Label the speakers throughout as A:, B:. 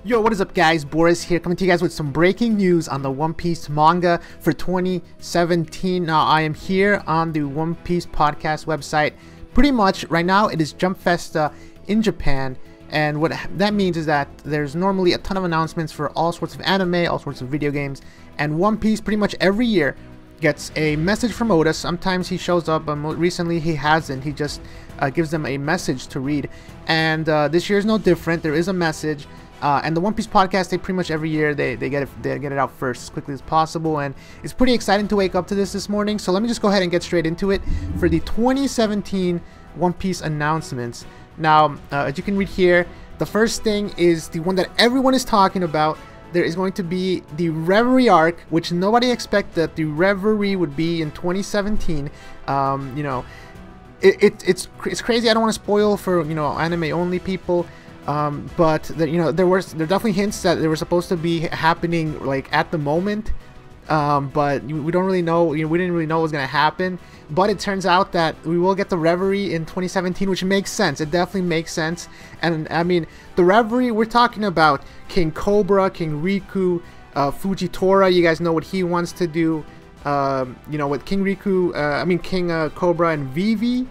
A: Yo, what is up guys? Boris here, coming to you guys with some breaking news on the One Piece manga for 2017. Now, I am here on the One Piece podcast website. Pretty much right now it is Jump Festa in Japan, and what that means is that there's normally a ton of announcements for all sorts of anime, all sorts of video games, and One Piece pretty much every year gets a message from Oda. Sometimes he shows up, but recently he hasn't. He just gives them a message to read, and this year is no different. There is a message. And the One Piece podcast, they pretty much every year they get it out first as quickly as possible, and it's pretty exciting to wake up to this morning. So let me just go ahead and get straight into it for the 2017 One Piece announcements. Now, as you can read here, the first thing is the one that everyone is talking about. There is going to be the Reverie arc, which nobody expected that the Reverie would be in 2017. You know, it's crazy. I don't want to spoil for anime only people. But there definitely hints that they were supposed to be happening like at the moment, but we don't really know. We didn't really know what was gonna happen. But it turns out that we will get the Reverie in 2017, which makes sense. It definitely makes sense. And I mean, the Reverie, we're talking about King Cobra, King Riku, Fujitora. You guys know what he wants to do. With King Riku, King Cobra and Vivi.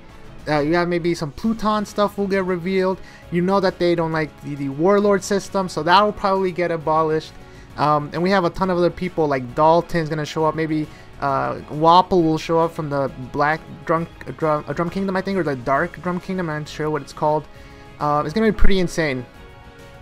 A: You have maybe some Pluton stuff will get revealed. You know that they don't like the Warlord system, so that will probably get abolished. And we have a ton of other people, like Dalton's gonna show up. Maybe Wapol will show up from the Black Drum Kingdom, I think, or the Dark Drum Kingdom. I'm not sure what it's called. It's gonna be pretty insane.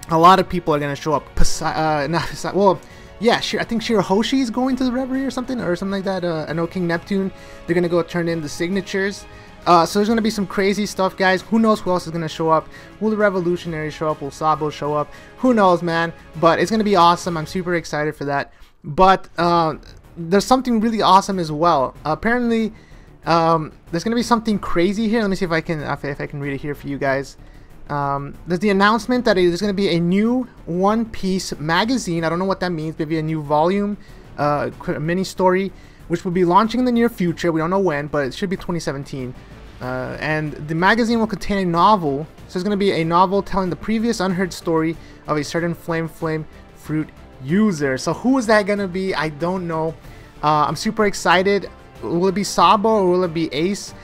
A: A lot of people are gonna show up. I think Shirahoshi is going to the Reverie or something like that. I know King Neptune, they're gonna go turn in the signatures. So there's going to be some crazy stuff, guys. Who knows who else is going to show up? Will the Revolutionary show up? Will Sabo show up? Who knows, man? But it's going to be awesome. I'm super excited for that. But there's something really awesome as well. Apparently, there's going to be something crazy here. Let me see if I can read it here for you guys. There's the announcement that there's going to be a new One Piece magazine. I don't know what that means. Maybe a new volume, a mini story, which will be launching in the near future. We don't know when, but it should be 2017. And the magazine will contain a novel. So it's going to be a novel telling the previous unheard story of a certain Flame Fruit user. So who is that going to be? I don't know. I'm super excited. Will it be Sabo or will it be Ace?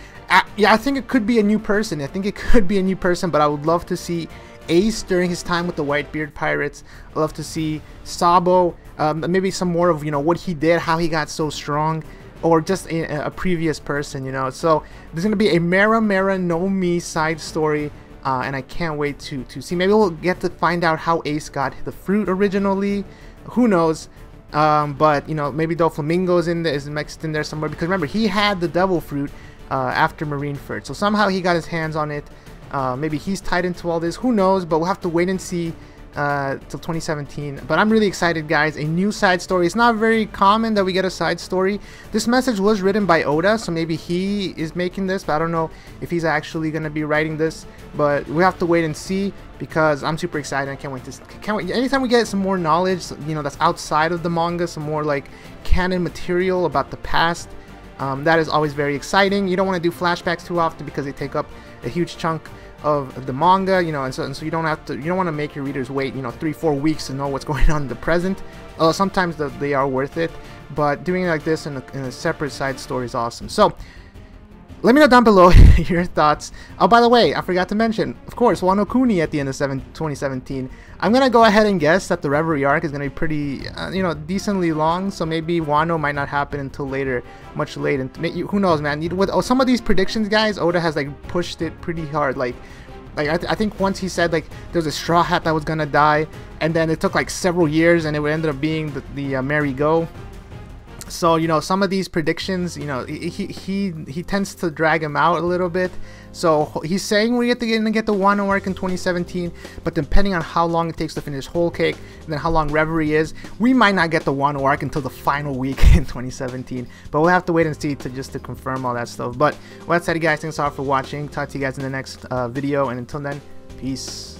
A: Yeah, I think it could be a new person. But I would love to see Ace during his time with the Whitebeard Pirates. I'd love to see Sabo, maybe some more of what he did, how he got so strong, or just a previous person. So there's gonna be a Mera no Mi side story, and I can't wait to see. Maybe we'll get to find out how Ace got the fruit originally. Who knows? But maybe Doflamingo is mixed in there somewhere, because remember, he had the devil fruit after Marineford, so somehow he got his hands on it. Maybe he's tied into all this. Who knows? But we'll have to wait and see till 2017. But I'm really excited, guys. A new side story. It's not very common that we get a side story. This message was written by Oda, so maybe he is making this, but I don't know if he's actually going to be writing this. But we have to wait and see, because I'm super excited. I can't wait. Anytime we get some more knowledge, that's outside of the manga, some more like canon material about the past, that is always very exciting. You don't want to do flashbacks too often because they take up a huge chunk of the manga, and so you don't want to make your readers wait 3-4 weeks to know what's going on in the present. Sometimes they are worth it, but doing it like this in a separate side story is awesome. So let me know down below your thoughts. Oh, by the way, I forgot to mention, of course, Wano Kuni at the end of 2017. I'm gonna go ahead and guess that the Reverie arc is gonna be pretty, decently long. So maybe Wano might not happen until later, much later. Who knows, man? With some of these predictions, guys, Oda has pushed it pretty hard. I think once he said there was a Straw Hat that was gonna die, and then it took several years, and it would end up being the Merry Go. So some of these predictions, he tends to drag him out a little bit. So he's saying we're gonna get the Wano arc in 2017, but depending on how long it takes to finish Whole Cake, and then how long Reverie is, we might not get the Wano arc until the final week in 2017. But we'll have to wait and see to confirm all that stuff. But with that said, guys, thanks a lot for watching. Talk to you guys in the next video, and until then, peace.